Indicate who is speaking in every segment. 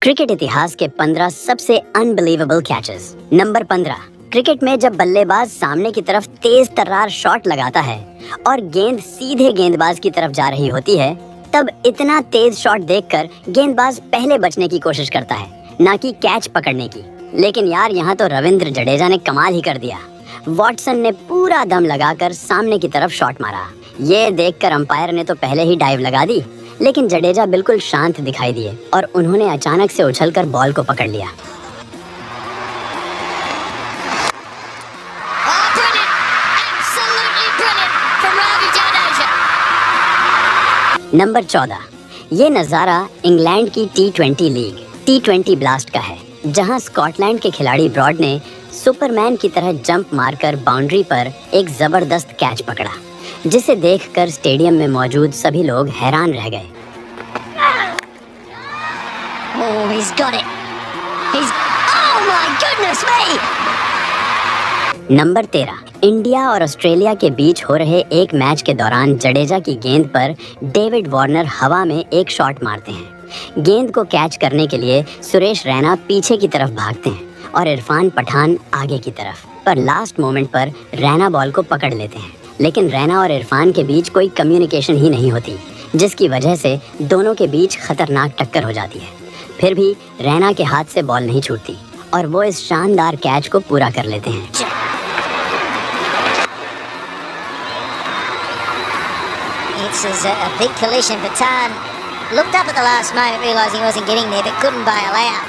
Speaker 1: Cricket इतिहास के 15 सबसे अनबिलीवेबल कैचेस। नंबर 15। क्रिकेट में जब बल्लेबाज सामने की तरफ तेज तर्रार शॉट लगाता है और गेंद सीधे गेंदबाज की तरफ जा रही होती है, तब इतना तेज शॉट देखकर गेंदबाज पहले बचने की कोशिश करता है, ना कि कैच पकड़ने की। लेकिन यार, यहाँ तो रविंद्र जडेजा ने कमाल ही कर दिया। वॉटसन ने पूरा दम लगाकर सामने की तरफ शॉट मारा। ये देखकर अंपायर ने तो पहले ही डाइव लगा दी, लेकिन जडेजा बिल्कुल शांत दिखाई दिए और उन्होंने अचानक से उछलकर बॉल को पकड़ लिया। नंबर 14। ये नज़ारा इंग्लैंड की T20 लीग T20 ब्लास्ट का है, जहां स्कॉटलैंड के खिलाड़ी ब्रॉड ने सुपरमैन की तरह जंप मारकर बाउंड्री पर एक जबरदस्त कैच पकड़ा, जिसे देखकर स्टेडियम में मौजूद सभी लोग हैरान रह गए।
Speaker 2: Oh, he's got it. Oh my goodness me!
Speaker 1: Number 13। India और ऑस्ट्रेलिया के बीच हो रहे एक मैच के दौरान जडेजा की गेंद पर डेविड वार्नर हवा में एक शॉट मारते हैं। गेंद को कैच करने के लिए सुरेश रैना पीछे की तरफ भागते हैं और इरफान पठान आगे की तरफ, पर लास्ट मोमेंट पर रैना बॉल को पकड़ लेते हैं। लेकिन रैना और इरफान के बीच कोई कम्युनिकेशन ही नहीं होती, जिसकी वजह से दोनों के बीच खतरनाक टक्कर हो जाती है। फिर भी रैना के हाथ से बॉल नहीं छूटती और वो इस शानदार कैच को पूरा कर लेते हैं।
Speaker 2: It's a big collision. Patan looked up at the last moment, realising he wasn't getting there, but couldn't bail out.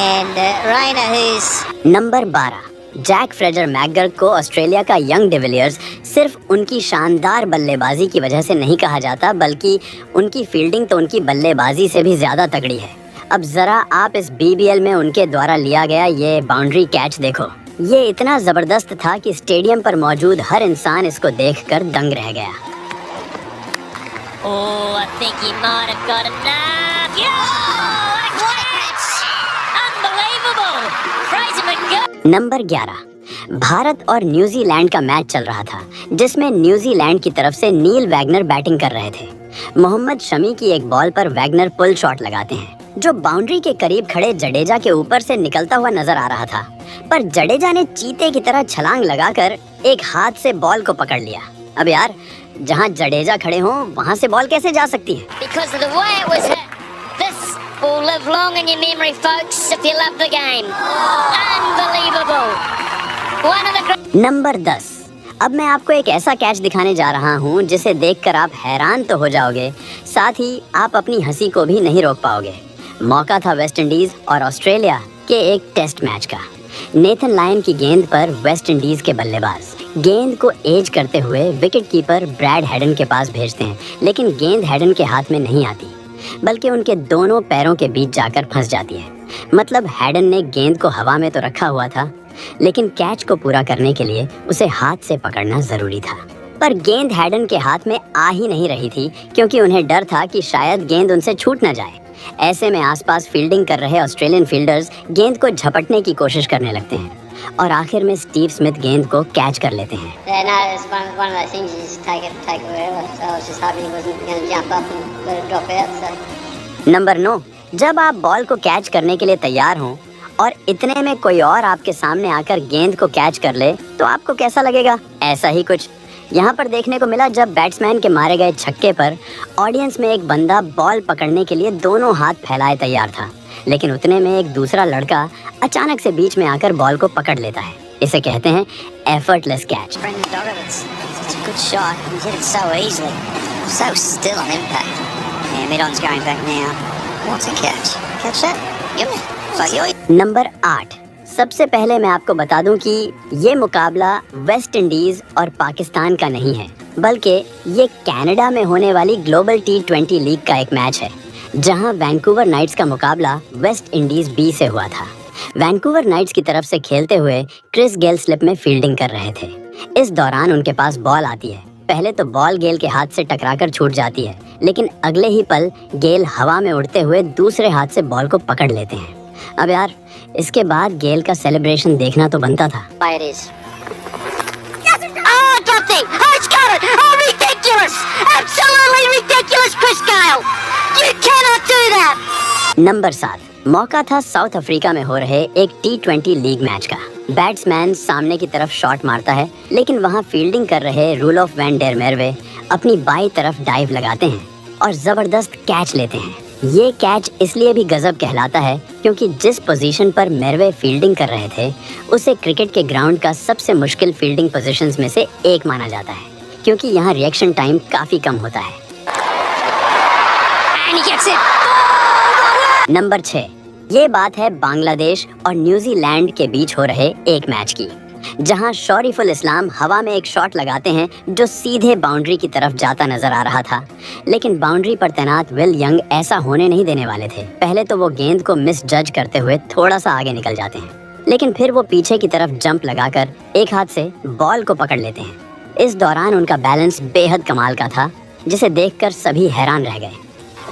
Speaker 2: And Rayner, who's
Speaker 1: number 12। Jake Fraser McGurk को ऑस्ट्रेलिया का यंग डिविलियर्स सिर्फ उनकी शानदार बल्लेबाजी की वजह से नहीं कहा जाता, बल्कि उनकी फील्डिंग तो उनकी बल्लेबाजी से भी ज़्यादा तगड़ी है। अब ज़रा आप इस BBL में उनके द्वारा लिया गया ये बाउंड्री कैच देखो। ये इतना ज़बरदस्त था कि स्टेडियम पर मौजूद हर इंसान इसको देखकर दंग रह गया।
Speaker 2: Oh, I think he might have got enough. What a catch! Unbelievable! Fraser McGill.
Speaker 1: Number 11। Bharat और न्यूजीलैंड का मैच चल रहा था, जिसमें न्यूजीलैंड की तरफ से नील वैगनर बैटिंग कर रहे थे। मोहम्मद शमी की एक बॉल पर वैगनर पुल शॉट लगाते हैं, जो बाउंड्री के करीब खड़े जडेजा के ऊपर से निकलता हुआ नजर आ रहा था। पर जडेजा ने चीते की तरह छलांग लगाकर एक हाथ से बॉल को पकड़ लिया। अब यार, जहां जडेजा खड़े हों वहां से बॉल कैसे जा सकती है?
Speaker 2: Because of the way it was hit. This will live long in your memory, folks, if you love the game. Unbelievable. One of the great.
Speaker 1: Number 10। अब मैं आपको एक ऐसा कैच दिखाने जा रहा हूं जिसे देखकर आप हैरान तो हो जाओगे, साथ ही आप अपनी हंसी को भी नहीं रोक पाओगे। मौका था वेस्ट इंडीज और ऑस्ट्रेलिया के एक टेस्ट मैच का। नेथन लायन की गेंद पर वेस्ट इंडीज के बल्लेबाज गेंद को एज करते हुए विकेट कीपर ब्रैड हेडन के पास भेजते हैं, लेकिन गेंद हेडन के हाथ में नहीं आती, बल्कि उनके दोनों पैरों के बीच जाकर फंस जाती है। मतलब हेडन ने गेंद को हवा में तो रखा हुआ था, लेकिन कैच को पूरा करने के लिए उसे हाथ से पकड़ना जरूरी था। पर गेंद हेडन के हाथ में आ ही नहीं रही थी, क्योंकि उन्हें डर था कि शायद गेंद उनसे छूट न जाए। ऐसे में आसपास फील्डिंग कर रहे ऑस्ट्रेलियन फील्डर्स गेंद को झपटने की कोशिश करने लगते हैं और आखिर में स्टीव स्मिथ गेंद को कैच कर लेते हैं। नंबर 9। जब आप बॉल को कैच करने के लिए तैयार हों और इतने में कोई और आपके सामने आकर गेंद को कैच कर ले, तो आपको कैसा लगेगा? ऐसा ही कुछ यहाँ पर देखने को मिला, जब बैट्समैन के मारे गए छक्के पर ऑडियंस में एक बंदा बॉल पकड़ने के लिए दोनों हाथ फैलाए तैयार था, लेकिन उतने में एक दूसरा लड़का अचानक से बीच में आकर बॉल को पकड़ लेता है। इसे कहते हैं एफर्टलेस कैच। नंबर 8। सबसे पहले मैं आपको बता दूं कि ये मुकाबला वेस्ट इंडीज और पाकिस्तान का नहीं है, बल्कि ये कनाडा में होने वाली ग्लोबल T20 लीग का एक मैच है, जहां वैंकूवर नाइट्स का मुकाबला वेस्ट इंडीज B से हुआ था। वैंकूवर नाइट्स की तरफ से खेलते हुए क्रिस गेल स्लिप में फील्डिंग कर रहे थे। इस दौरान उनके पास बॉल आती है। पहले तो बॉल गेल के हाथ से टकराकर छूट जाती है, लेकिन अगले ही पल गेल हवा में उड़ते हुए दूसरे हाथ से बॉल को पकड़ लेते हैं। अब यार, इसके बाद गेल का सेलिब्रेशन देखना तो बनता था। नंबर 7। मौका था साउथ अफ्रीका में हो रहे एक T20 लीग मैच का। बैट्समैन सामने की तरफ शॉट मारता है, लेकिन वहां फील्डिंग कर रहे रूलोफ वैन डेर मेरवे अपनी बाई तरफ डाइव लगाते हैं और जबरदस्त कैच लेते हैं। ये कैच इसलिए भी गजब कहलाता है क्योंकि जिस पोजीशन पर मेरवे फील्डिंग कर रहे थे उसे क्रिकेट के ग्राउंड का सबसे मुश्किल फील्डिंग पोजीशंस में से एक माना जाता है, क्योंकि यहाँ रिएक्शन टाइम काफी कम होता है। नंबर 6, ये बात है बांग्लादेश और न्यूजीलैंड के बीच हो रहे एक मैच की, जहां शरीफुल इस्लाम हवा में एक शॉट लगाते हैं जो सीधे बाउंड्री की तरफ जाता नजर आ रहा था, लेकिन बाउंड्री पर तैनात विल यंग ऐसा होने नहीं देने वाले थे। पहले तो वो गेंद को मिस जज करते हुए थोड़ा सा आगे निकल जाते हैं, लेकिन फिर वो पीछे की तरफ जंप लगाकर एक हाथ से बॉल को पकड़ लेते हैं। इस दौरान उनका बैलेंस बेहद कमाल का था, जिसे देखकर सभी हैरान रह गए।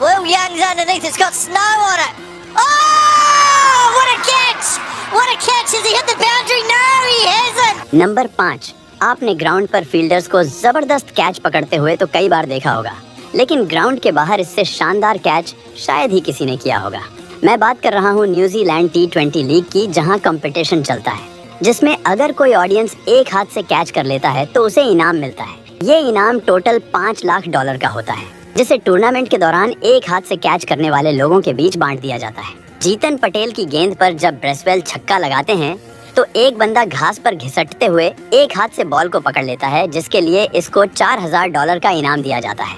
Speaker 2: Will Young's underneath, it's got snow on it. Oh, what a catch! What a catch! Has he hit the boundary? No, he hasn't.
Speaker 1: Number 5, आपने ग्राउंड पर फील्डर्स को जबरदस्त कैच पकड़ते हुए तो कई बार देखा होगा, लेकिन ग्राउंड के बाहर इससे शानदार कैच शायद ही किसी ने किया होगा। मैं बात कर रहा हूँ न्यूजीलैंड T20 लीग की, जहाँ कंपटीशन चलता है, जिसमें अगर कोई ऑडियंस एक हाथ से कैच कर लेता है तो उसे इनाम मिलता है। ये इनाम टोटल $5 लाख का होता है, जिसे टूर्नामेंट के दौरान एक हाथ से कैच करने वाले लोगों के बीच बांट दिया जाता है। जीतन पटेल की गेंद पर जब ब्रेसवेल छक्का लगाते हैं तो एक बंदा घास पर घिसटते हुए एक हाथ से बॉल को पकड़ लेता है, जिसके लिए इसको $4000 का इनाम दिया जाता है।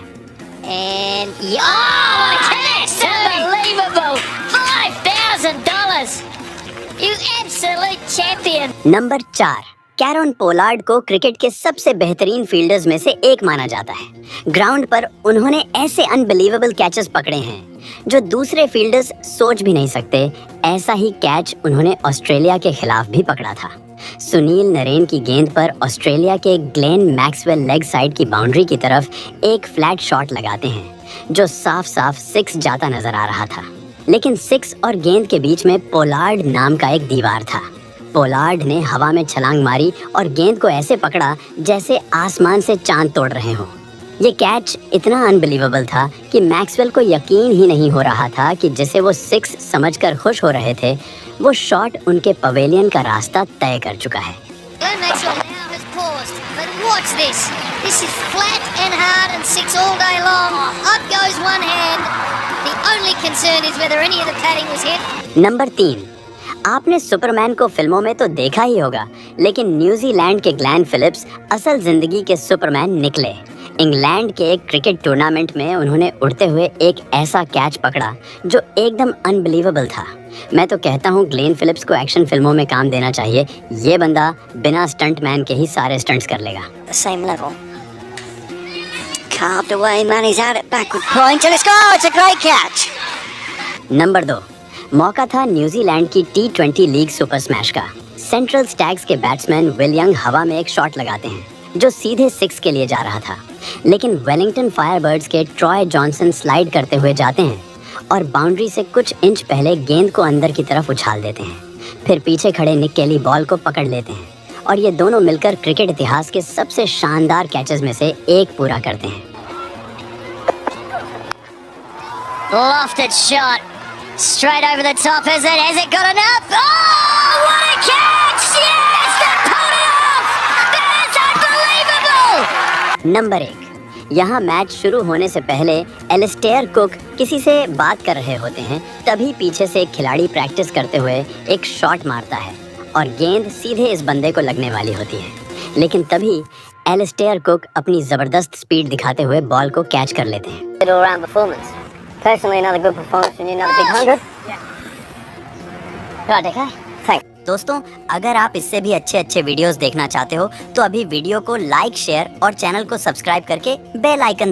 Speaker 2: And oh, what a catch! Unbelievable! $5,000! You absolute champion!
Speaker 1: Number 4, Kieron Pollard को क्रिकेट के सबसे बेहतरीन फील्डर्स में से एक माना जाता है। ग्राउंड पर उन्होंने ऐसे अनबिलीवेबल कैचेस पकड़े हैं जो दूसरे फील्डर्स सोच भी नहीं सकते। ऐसा ही कैच उन्होंने ऑस्ट्रेलिया के खिलाफ भी पकड़ा था। सुनील नरेन की गेंद पर ऑस्ट्रेलिया के ग्लेन मैक्सवेल लेग साइड की बाउंड्री की तरफ एक फ्लैट शॉट लगाते हैं जो साफ साफ 6 जाता नजर आ रहा था, लेकिन 6 और गेंद के बीच में पोलार्ड नाम का एक दीवार था। पोलार्ड ने हवा में छलांग मारी और गेंद को ऐसे पकड़ा जैसे आसमान से चांद तोड़ रहे हों। ये कैच इतना अनबिलीवेबल था कि मैक्सवेल को यकीन ही नहीं हो रहा था कि जिसे वो 6 समझकर खुश हो रहे थे, वो शॉट उनके पवेलियन का रास्ता तय कर चुका है।
Speaker 2: Glenn Maxwell now has paused, but watch this. This is flat and hard and 6 all day long. Up goes one hand. The only concern is whether any of the padding was hit.
Speaker 1: Number 3, आपने Superman को फिल्मों में तो देखा ही होगा, लेकिन New Zealand के Glenn Phillips असल जिंदगी के सुपरमैन निकले। इंग्लैंड के एक क्रिकेट टूर्नामेंट में उन्होंने उड़ते हुए एक ऐसा कैच पकड़ा जो एकदम अनबिलीवेबल था। मैं तो कहता हूँ ग्लेन फिलिप्स को एक्शन फिल्मों में काम देना चाहिए। ये बंदा बिना स्टंटमैन के ही सारे स्टंट्स कर लेगा।
Speaker 2: The same level. Carved away, man, he's out at backward point and it's gone. Oh, it's a great catch.
Speaker 1: Number 2, मौका था न्यूजीलैंड की T20 लीग सुपर स्मैश का। सेंट्रल स्टैग्स के बैट्समैन विल यंग हवा में एक शॉट लगाते हैं जो सीधे 6 के लिए जा रहा था, लेकिन वेलिंगटन फायरबर्ड्स के ट्रॉय जॉनसन स्लाइड करते हुए जाते हैं और बाउंड्री से कुछ इंच पहले गेंद को अंदर की तरफ उछाल देते हैं। फिर पीछे खड़े निक केली बॉल को पकड़ लेते हैं और ये दोनों मिलकर क्रिकेट इतिहास के सबसे शानदार कैचेस में से एक पूरा करते हैं।
Speaker 2: Lofted shot. Straight over the top, is it? Has it got enough? Oh, what a catch! Yes, they pulled it off! That is unbelievable!
Speaker 1: Number 1, यहाँ मैच शुरू होने से पहले एलिस्टेयर कुक किसी से बात कर रहे होते हैं, तभी पीछे से एक खिलाड़ी प्रैक्टिस करते हुए एक शॉट मारता है और गेंद सीधे इस बंदे को लगने वाली होती है, लेकिन तभी एलिस्टेयर कुक अपनी जबरदस्त स्पीड दिखाते हुए बॉल को कैच कर लेते हैं।
Speaker 3: All-round performance. Personally, another good performance and another big 100. Right, okay. Thanks.
Speaker 1: दोस्तों, अगर आप इससे भी अच्छे वीडियोस देखना चाहते हो तो अभी वीडियो को लाइक, शेयर और चैनल को सब्सक्राइब करके बेल आइकन